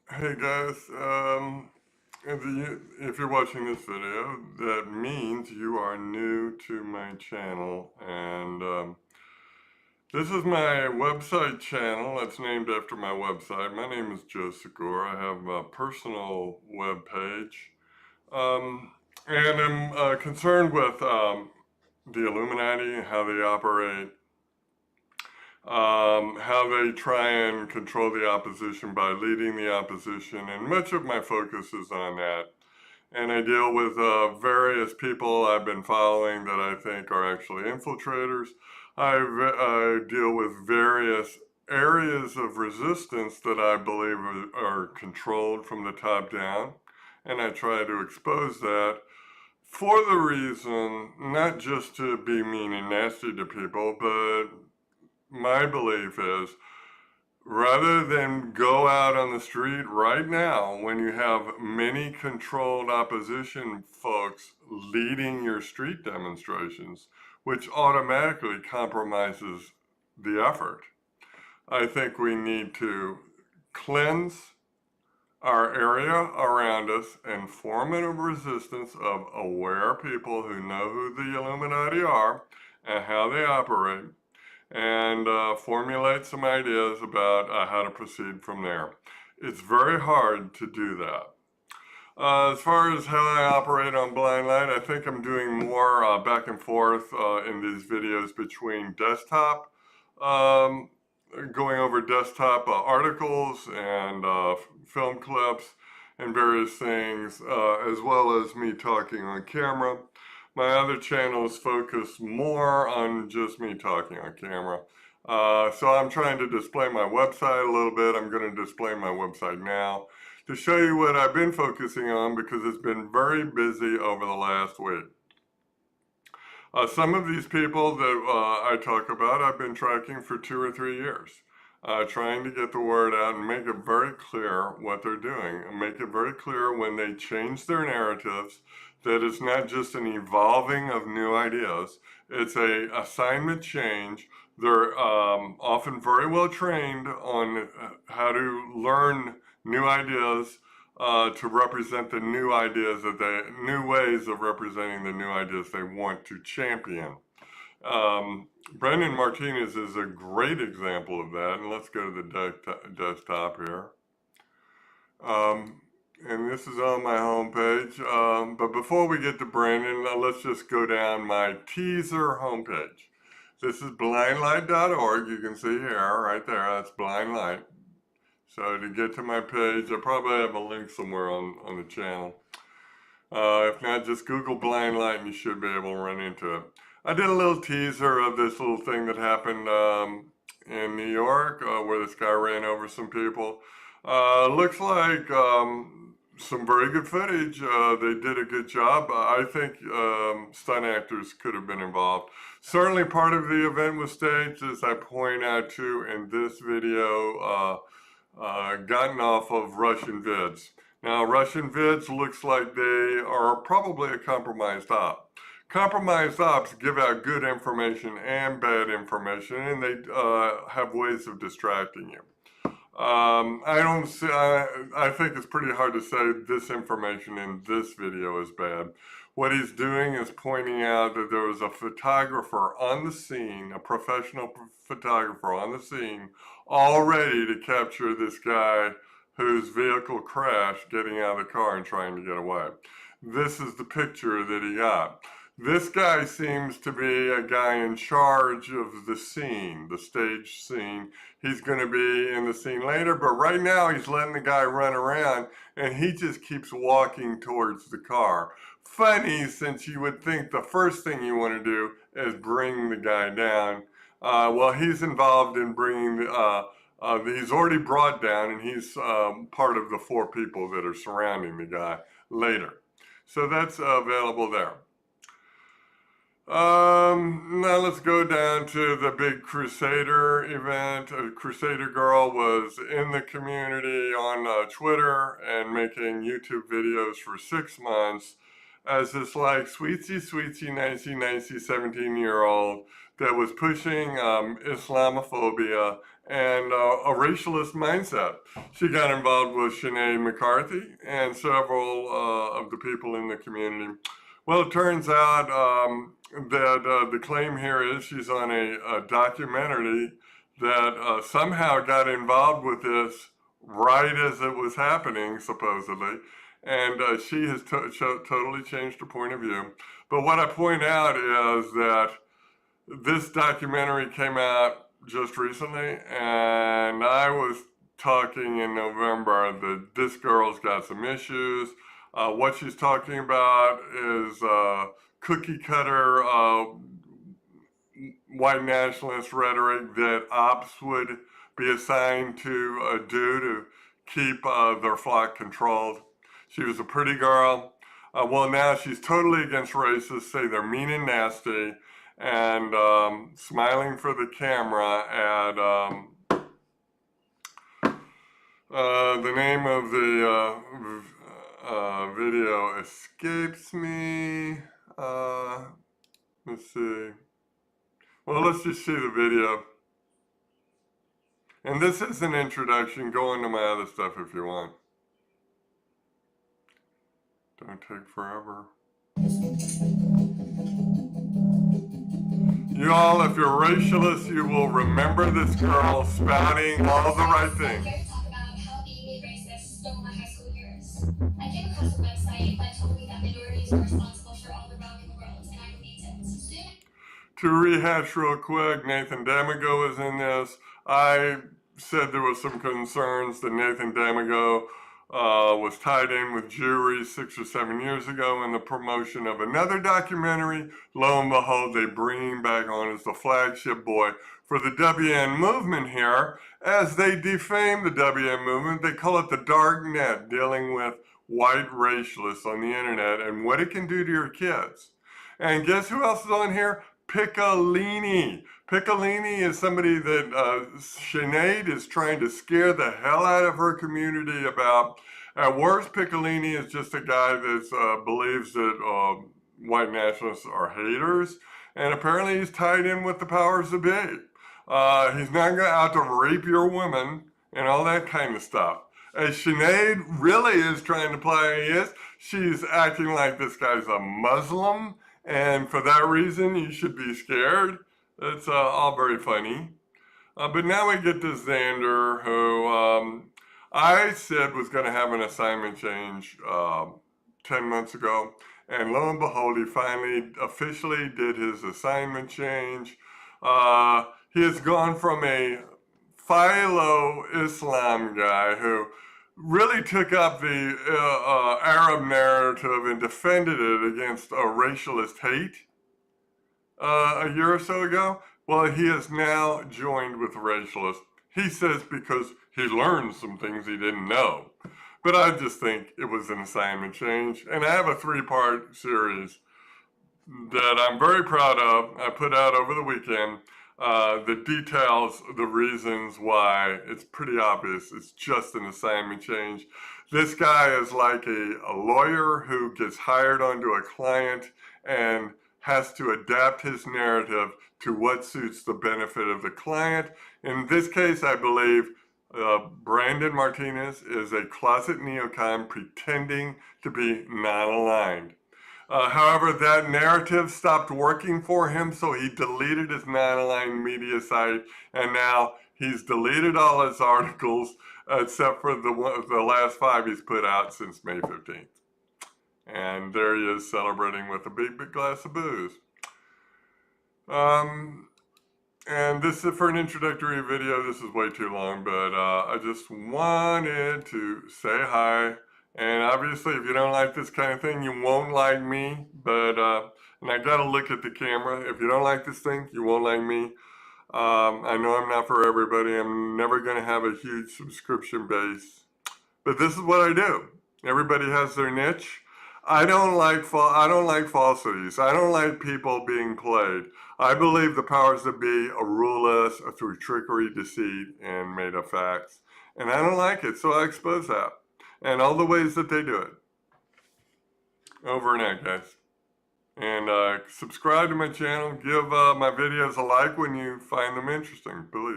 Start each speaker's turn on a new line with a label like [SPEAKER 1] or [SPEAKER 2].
[SPEAKER 1] Hey guys, if you're watching this video, that means you are new to my channel, and this is my website channel. It's named after my website. My name is Joe Segura. I have a personal web page, um, and I'm concerned with the Illuminati, how they operate, how they try and control the opposition by leading the opposition, and much of my focus is on that. And I deal with various people I've been following that I think are actually infiltrators. I deal with various areas of resistance that I believe are controlled from the top down, and I try to expose that for the reason not just to be mean and nasty to people, but my belief is rather than go out on the street right now when you have many controlled opposition folks leading your street demonstrations, which automatically compromises the effort, I think we need to cleanse our area around us and form a resistance of aware people who know who the Illuminati are and how they operate, and formulate some ideas about how to proceed from there. It's very hard to do that. As far as how I operate on Blindlight, I think I'm doing more back and forth in these videos between desktop, um, going over desktop articles and film clips and various things, as well as me talking on camera. My other channels focus more on just me talking on camera. So I'm trying to display my website a little bit. I'm going to display my website now to show you what I've been focusing on because it's been very busy over the last week. Some of these people that I talk about, I've been tracking for 2 or 3 years, trying to get the word out and make it very clear what they're doing, and make it very clear when they change their narratives that it's not just an evolving of new ideas, it's a assignment change. They're often very well trained on how to learn new ideas, to represent the new ideas new ways of representing the new ideas they want to champion. Brendan Martinez is a great example of that, and let's go to the desktop here. And this is on my homepage. But before we get to Brandon, let's just go down my teaser homepage. This is Blindlight.org. You can see here, right there, that's Blindlight. So to get to my page, I probably have a link somewhere on the channel. If not, just Google Blindlight and you should be able to run into it. I did a little teaser of this little thing that happened in New York where this guy ran over some people. Looks like some very good footage. They did a good job. I think stunt actors could have been involved. Certainly part of the event was staged, as I point out too in this video, gotten off of Russian vids. Now, Russian vids looks like they are probably a compromised op. Compromised ops give out good information and bad information, and they have ways of distracting you. I think it's pretty hard to say this information in this video is bad. What he's doing is pointing out that there was a photographer on the scene, a professional photographer on the scene, all ready to capture this guy whose vehicle crashed, getting out of the car and trying to get away. This is the picture that he got. This guy seems to be a guy in charge of the scene, the stage scene. He's going to be in the scene later, but right now he's letting the guy run around and he just keeps walking towards the car. Funny, since you would think the first thing you want to do is bring the guy down. Well, he's involved in bringing he's already brought down, and he's part of the 4 people that are surrounding the guy later. So that's available there. Now let's go down to the big Crusader event. Crusader Girl was in the community on Twitter and making YouTube videos for 6 months as this like sweetsy, nicey, 17-year-old that was pushing Islamophobia and a racialist mindset. She got involved with Sinead McCarthy and several of the people in the community. Well, it turns out that the claim here is she's on a documentary that somehow got involved with this right as it was happening, supposedly. And she has totally changed her point of view. But what I point out is that this documentary came out just recently, and I was talking in November that this girl's got some issues. What she's talking about is cookie cutter white nationalist rhetoric that ops would be assigned to do to keep their flock controlled. She was a pretty girl. Well, now she's totally against racists, say they're mean and nasty, and smiling for the camera at the name of the video escapes me. Let's see. Well, let's just see the video. And this is an introduction. Go into my other stuff if you want. Don't take forever. You all, if you're racialist, you will remember this girl spouting all the right things.
[SPEAKER 2] I'm here to talk about how being a racist stole my high school years. I came across a website that told me that minorities were responsible for all the wrong in the world, and I believed it.
[SPEAKER 1] To rehash real quick, Nathan Damago is in this. I said there was some concerns that Nathan Damago was tied in with Jewry 6 or 7 years ago in the promotion of another documentary. Lo and behold, they bring him back on as the flagship boy for the WN movement here. As they defame the WN movement, they call it the dark net, dealing with white racialists on the internet and what it can do to your kids. And guess who else is on here? Piccolini. Piccolini is somebody that Sinead is trying to scare the hell out of her community about. At worst, Piccolini is just a guy that believes that white nationalists are haters, and apparently he's tied in with the powers that be. He's not going out to rape your women and all that kind of stuff. As Sinead really is trying to play is, she's acting like this guy's a Muslim, and for that reason, you should be scared. It's all very funny. But now we get to Xander, who I said was going to have an assignment change 10 months ago. And lo and behold, he finally officially did his assignment change. He has gone from a philo Islam guy who really took up the Arab narrative and defended it against racialist hate a year or so ago. Well, he has now joined with racialists. He says because he learned some things he didn't know. But I just think it was an assignment change. And I have a 3-part series that I'm very proud of. I put out over the weekend that details the reasons why. It's pretty obvious. It's just an assignment change. This guy is like a lawyer who gets hired onto a client and has to adapt his narrative to what suits the benefit of the client. In this case, I believe Brandon Martinez is a closet neocon pretending to be non-aligned. However, that narrative stopped working for him, so he deleted his non-aligned media site, and now he's deleted all his articles except for the last 5 he's put out since May 15th. And there he is celebrating with a big glass of booze. And this is for an introductory video. This is way too long, but I just wanted to say hi. And obviously, if you don't like this kind of thing, you won't like me. But, and I gotta look at the camera. If you don't like this thing, you won't like me. I know I'm not for everybody. I'm never gonna have a huge subscription base. But this is what I do. Everybody has their niche. I don't like falsities. I don't like people being played. I believe the powers that be rule us through trickery, deceit, and made-up facts. And I don't like it, so I expose that. And all the ways that they do it. Over and out, guys. And subscribe to my channel. Give my videos a like when you find them interesting, please.